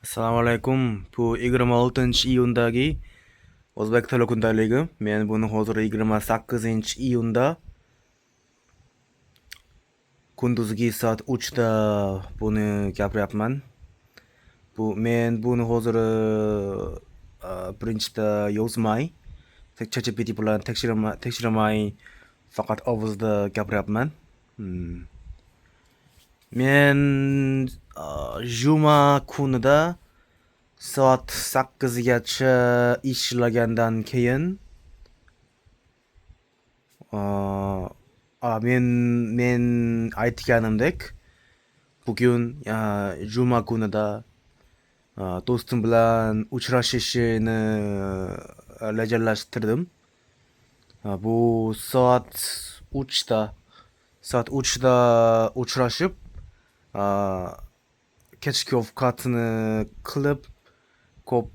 Assalomu alaykum. Bu 26-iyundagi O'zbek tili kundaligi. Men buni hozir 28-iyunda kunduzgi soat 3 da buni gapiryapman. Men buni hozir birinchida yozmay, ChatGPT bilan tekshirmay faqat ovozda gapiryapman. Men juma kunida soat 8gacha ishlagandan keyin men aytganimdek bugun juma kunida do'stim bilan uchrashishni rejalashtirdim. Bu soat 3da uchrashib kechki ovqatni qilib ko'p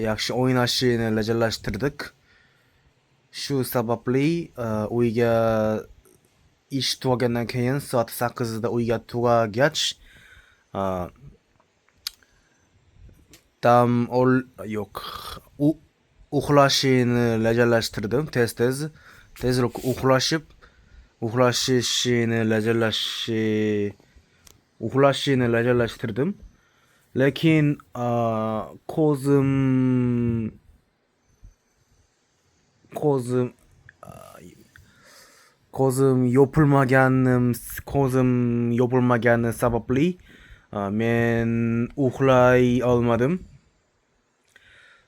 yaxshi o'ynashni rejalashtirdik. Shu sababli uyga ish tugagandan keyin soat 8da uyga tugagach uxlashni rejalashtirdim. Tezroq uxlashishni rejalashtirdim. Lekin ko'zim yopilmagani sababli men uxlay olmadim.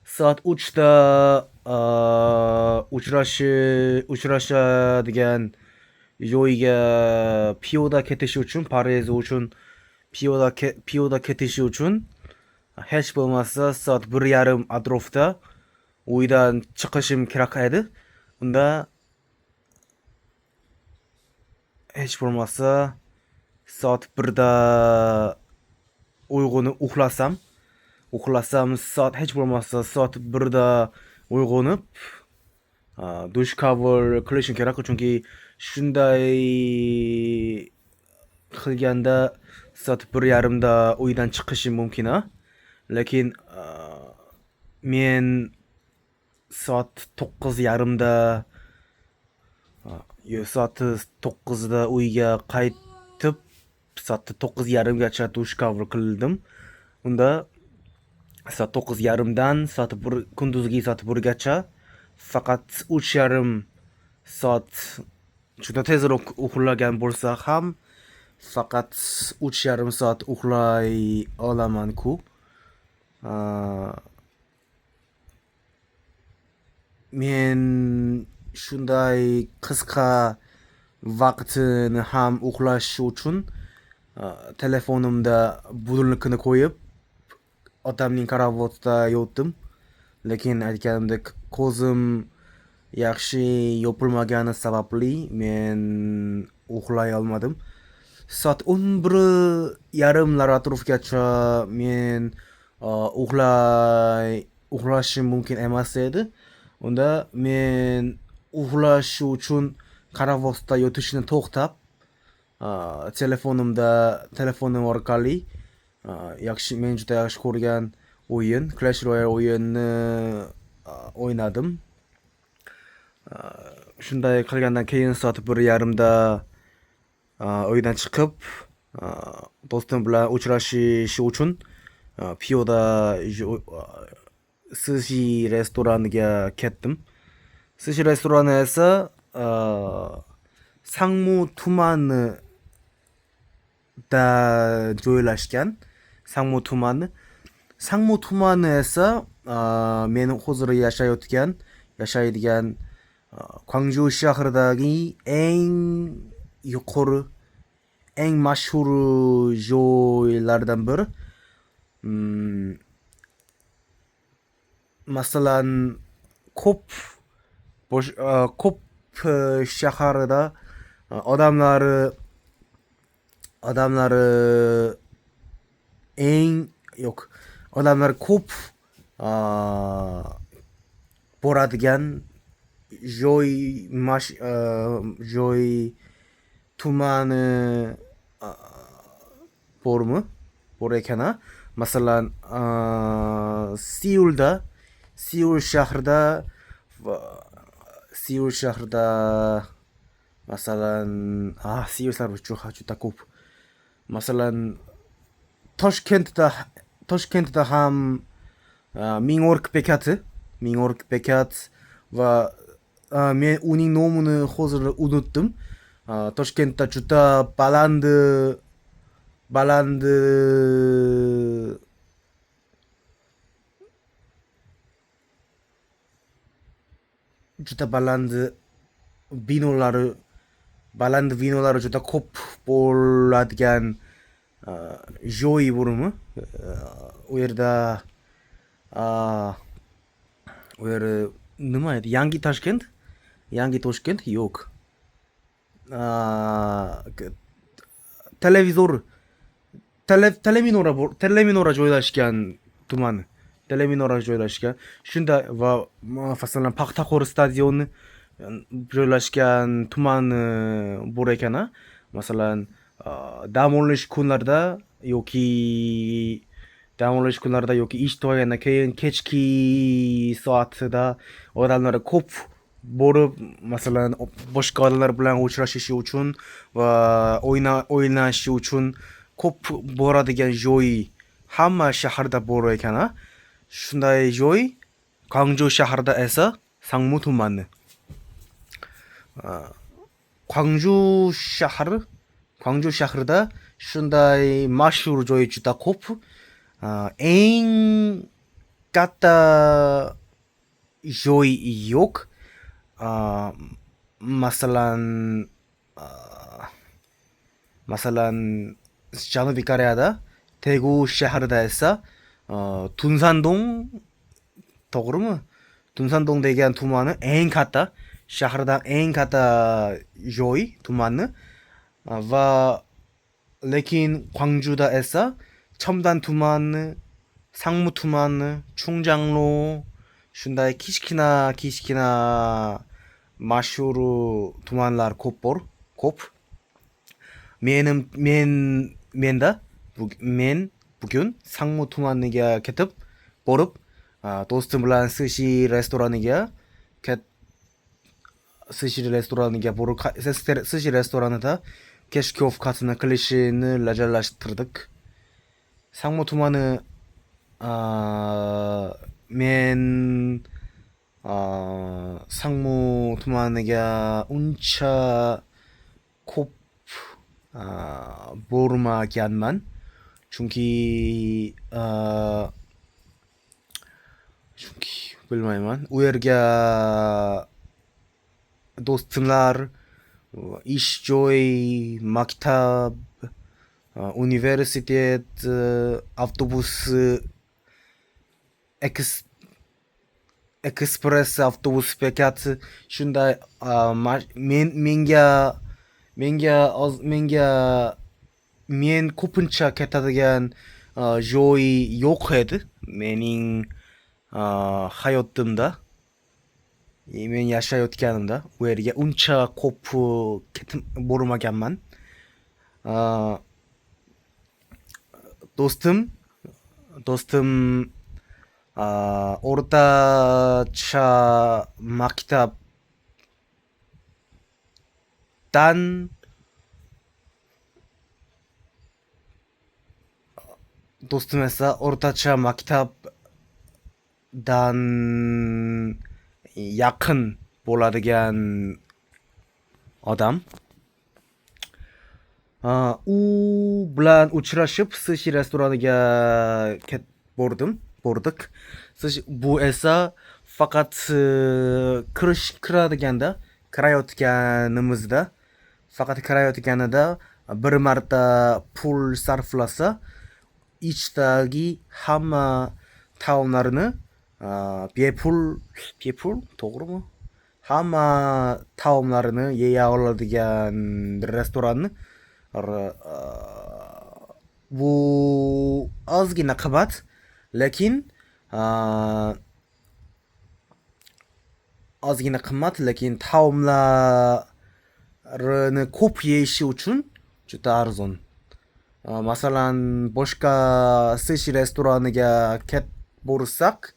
Soat 3da uchrashadigan joyga piyoda ketish uchun, Parij uchun piyoda ketish uchun hech bo'lmasa soat 1:30 atrofda uydan chiqishim kerak edi. Unda hech bo'lmasa soat 1da uxlasam, hech bo'lmasa soat 1da uyg'onib dush qabul qilishim kerak, chunki shunday qilganda soat 1:30da uydan chiqishim mumkin. Lekin men soat 9:30da uyga qaytib, soat 9:30gacha dush qabul qildim. Unda soat 9:30dan kunduzgi soat 1gacha faqat 3,5 soat, juda tezroq uxlagan bo'lsa ham faqat 3,5 soat uxlay olaman-ku. Men shunday qisqa vaqtni ham uxlash uchun telefonimda budilnikni qo'yib otamning karavotida yotdim. Lekin aytganimdek ko'zim yaxshi yopilmagani sababli men uxlay olmadim. Soat 11:30 atrofgacha men uxlashim mumkin emas edi. Unda men uxlash uchun karavotda yotishni to'xtab, telefonim orqali men juda yaxshi ko'rgan o'yin Clash Royale o'yinini o'ynadim. Shunday qilgandan keyin soat 1:30da uydan chiqib do'stim bilan uchrashish uchun piyoda sushi restoraniga ketdim. Sushi restorani esa Sangmu tumanida joylashgan. Sangmu tumani esa men hozir yashaydigan Gwangju shahridagi eng mashhur joylardan biri. Masalan, ko'p shaharda odamlar ko'p boradigan joy tumani bormi? bor ekan. Masalan, Seulda, Seul shahrida Seul shahrida masalan, Seul shahri juda ko'p. Masalan, Toshkentda ham Ming'orq bekat va men uning nomini hozir unutdim. Toshkentda juda baland binolari juda ko'p bo'ladigan joy bormi? U yerda nima edi? Yangi Toshkent yo'q. Teleminora joylashgan tuman. Shunda va masalan Paxtakor stadioni joylashgan tuman bor ekan. Masalan, dam olish kunlarda yoki ish tugagandan keyin kechki soatida odamlar ko'p borib, masalan, boshqa odamlar bilan uchrashish uchun va o'ynash uchun ko'p boradigan joy hamma shaharda bor ekan. Shunday joy Gwangju shahrida esa Sangmu tumani. Gwangju shahrida shunday mashhur joy juda ko'p. Eng katta joy yo'q. Masalan, Janubiy Koreyada Daegu shahrida esa Tunsandong, to'g'rimi? Tunsandong degan tumani eng katta, shahrda eng katta joy tumani va lekin Gwangjuda esa Cheomdan tumani, Sangmu tumani, Chungjanlo shunday kichkina mashhur tumanlar ko'p. Men bugun Sangmu tumaniga ketib borib, do'stim bilan sushi restoraniga borib, sushi restoranida kechki ovqatni qilishni rejalashtirdik. Sangmu tumani men Sangmu tumaniga uncha ko'p bormaganman. Chunki bilmayman. U yerga do'stimlar, ish joy, maktab, universitet, avtobus, ekspress avtobus bekati shunday men ko'pincha ketadigan joy yo'q edi mening hayotimda. Men yashayotganimda u yerga uncha ko'p bormaganman. Do'stim o'rtacha maktabdan do'stim esa o'rtacha maktabdan yaqin bo'ladigan odam. U bilan uchrashib sushi restoraniga bordik. Bu esa faqat kirayotganida bir marta pul sarflasa, ichdagi hamma taomlarni bepul, to'g'rimi? Hamma taomlarini yeya oladigan restoran. Bu ozgina qimmat, lekin taomlarini ko'p yeyishi uchun juda arzon. Masalan, boshqa sushi restoraniga borsak,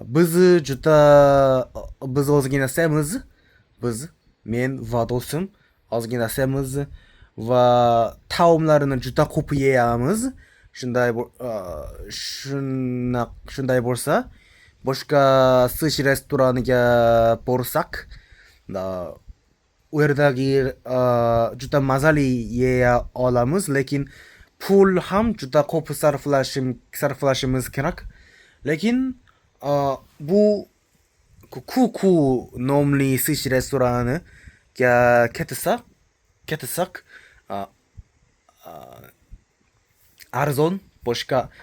biz juda biz ozgina semiz, biz men va do'stim ozgina semiz va taomlarini juda ko'p yeyamiz. Shunday bo'lsa, boshqa sushi restoraniga borsak, u yerdagi juda mazali yeya olamiz, lekin pul ham juda ko'p sarflashimiz kerak. Lekin bu Kuku nomli sushi restoraniga ketsak, arzon, boshqa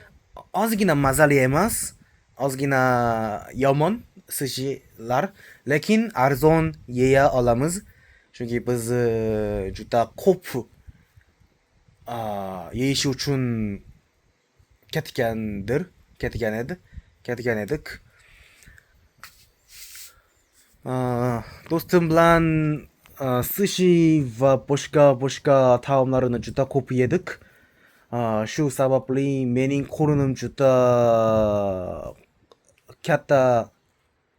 ozgina mazali emas, ozgina yomon sushilar, lekin arzon yeya olamiz. Chunki biz juda ko'p yeyish uchun ketgan edik. Do'stim bilan sushi va boshqa taomlarni juda ko'p yedik. Shu sababli mening qo'rnim juda katta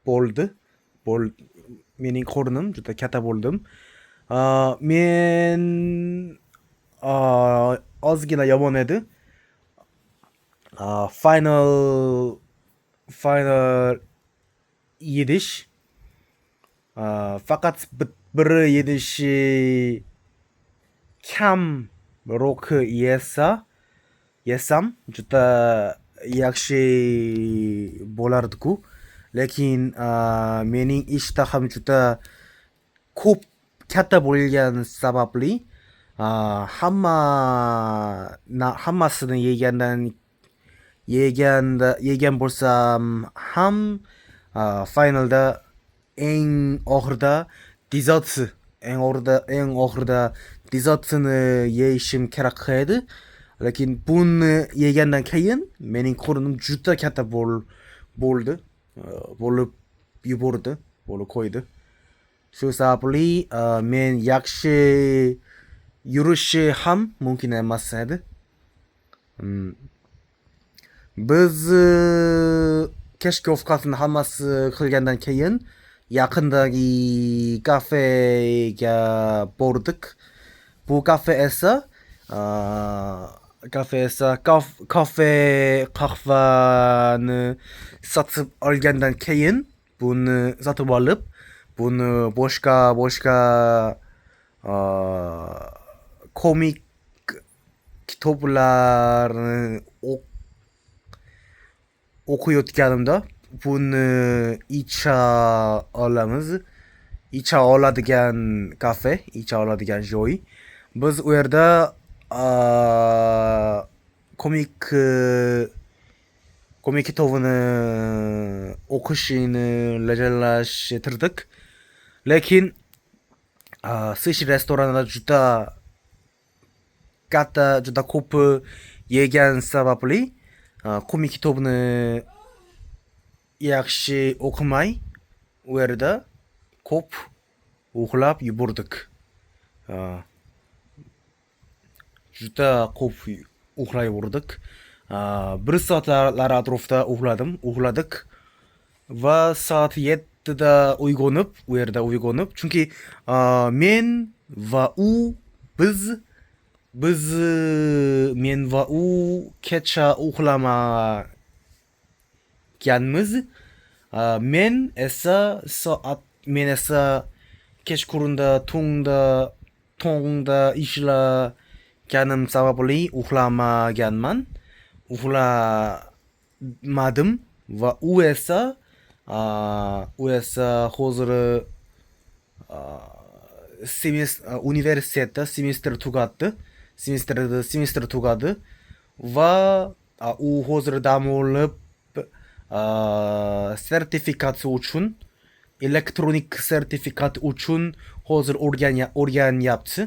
bo'ldi. Mening qo'rnim juda katta bo'ldim. Men ozgina yomon edi. Final yedish. Faqat bir yedishi kamroq yesam juda yaxshi bo'lardi-ku. Lekin mening ishtaham juda katta bo'lgan sababli hammasini yegan bo'lsam ham finalda eng oxirida desertni yeyishim kerak edi. Lekin buni yegandan keyin mening qo'rnim juda katta bo'lib qo'ydi. Shu sababli men yaxshi yurishi ham mumkin emas edi. Biz kechki ovqatni hammasi qilgandan keyin yaqindagi kafega bordik. Bu kafe esa qahvani sotib olgandan keyin buni sotib olib, buni boshqa komik kitoblarni o'qiyotganimda buni icha oladigan kafe, icha oladigan joy. Biz u yerda komik kitobini o'qishni rejalashtirdik. Lekin sushi restoranida juda ko'p yegan sababli komik kitobni yaxshi o'qimay u yerda ko'p uxlab yubordik. Juda ko'p uxlab yubordik. 1 soatlar atrofida uxladik va soat 7da uyg'onib, u yerda uyg'onib, chunki men va u kecha uxlamaganmiz. Men esa kechqurunda tongda ishlaganim sababli uxlamadim va u esa hozir universitetda semestr tugadi va u hozir dam olib elektronik sertifikat uchun hozir o'rganyapti.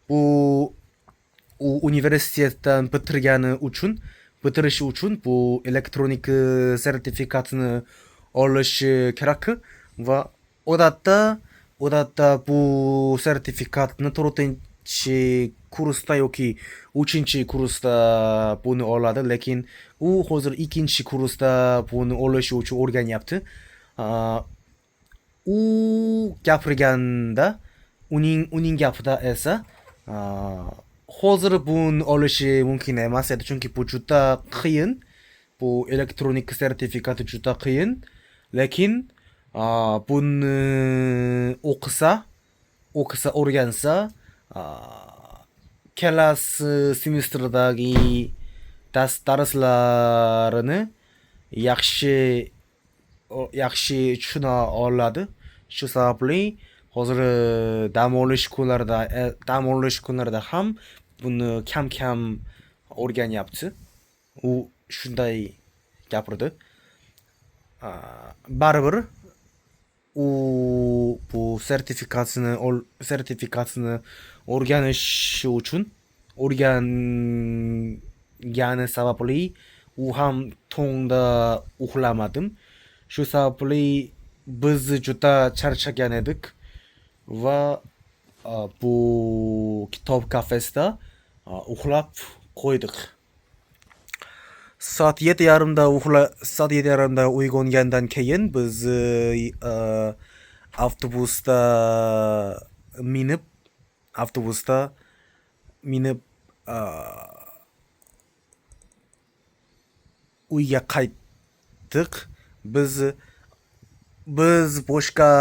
Bu universitetdan bitirishi uchun bu elektronik sertifikatni olishi kerak va odatda bu sertifikatni ikkinchi kursda yoki uchinchi kursda buni oladi, lekin u hozir ikkinchi kursda buni olishi uchun o'rganyapti. U gapirganda uning gapida esa hozir buni olishi mumkin emas edi, chunki bu juda qiyin. Bu elektronik sertifikati juda qiyin. Lekin buni o'qisa, o'rgansa, kelasi semestrdagi darslarini yaxshi tushuna oladi. Shu sababli hozir dam olish kunlarida ham buni kam o'rganyapti. U shunday gapirdi. Baribir u bu sertifikatini o'rganishi uchun o'rgangani sababli u ham tongda uxlamadim. Shu sababli biz juda charchagan edik va bu kitob kafesida uxlab qo'ydik. Soat 7:30da uyg'ongandan keyin biz avtobusda minib uyga qaytdik. Biz boshqa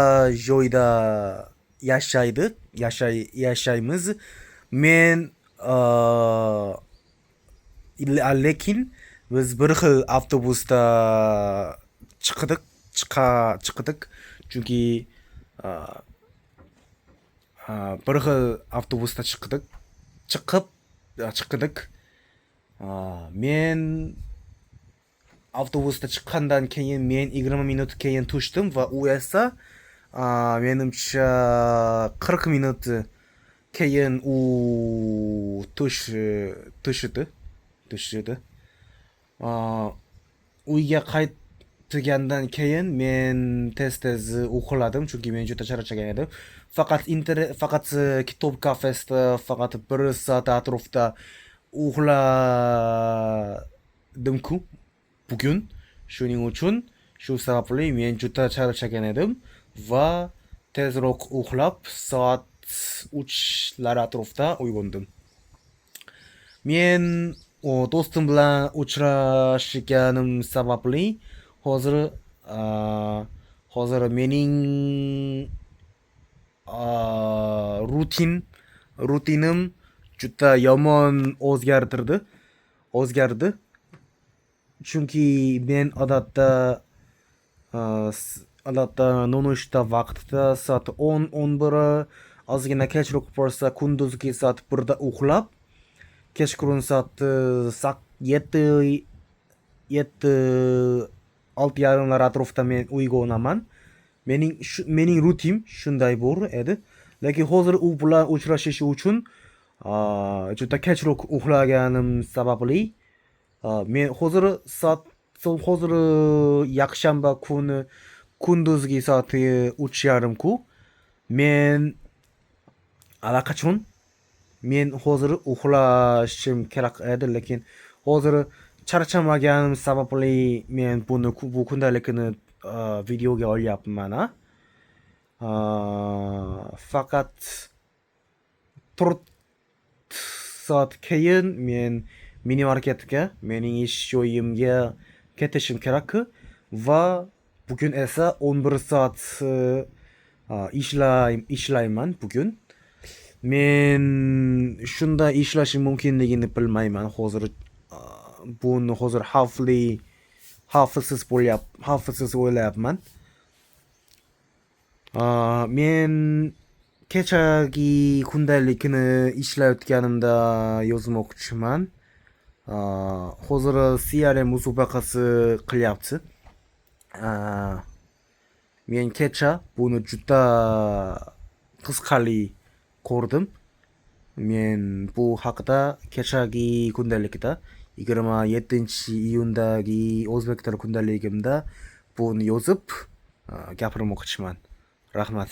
joyda yashaymiz. Men lekin biz bir xil avtobusda chiqdik, chunki bir xil avtobusda chiqdik. Men avtobusda chiqqandan keyin men 20 minut keyin tushdim va u esa menimcha 40 minut keyin u tushdi. Uyga qaytgandan keyin men tez uxladim, chunki men juda charchagan edim. Faqat kitob kafesida faqat 1 soat atrofida uxladim-ku bugun. Shuning uchun shu sababli men juda charchagan edim va tezroq uxlab soat 3lar atrofida uyg'ondim. Men do'stim bilan uchrashganim sababli hozir mening rutinim juda yomon o'zgardi. Chunki men odatda nonushta vaqtida soat 10-11 ozgina kechroq bo'lsa kunduzgi soat 1da uxlab, kechqurun soat 6:30lar atrofida men uyg'onaman. Mening rutin shunday bor edi. Lekin hozir u bilan uchrashish uchun juda kechroq uxlaganim sababli men hozir yakshanba kuni kunduzgi soat 3:30ku. Men allaqachon hozir uxlashim kerak edi, lekin hozir charchamaganim sababli men bu kundalikni videoga olyapman. Faqat 4 soat keyin men minimarketga, mening ish joyimga ketishim kerak va bugun esa 11 soat ishlayman bugun. Men shunda ishlashim mumkinligini bilmayman. Hozir buni xavfsiz o'ylayapman. Men kechagi kundalikni ishlayotganimda yozmoqchiman. Hozir CRM musobaqasi qilyapti. Men kecha buni juda qiziqarli ko'rdim. Men bu haqida kechagi kundalikda 27-iyundagi o'zbek tili kundaligimda buni yozib gapirmoqchiman. Rahmat.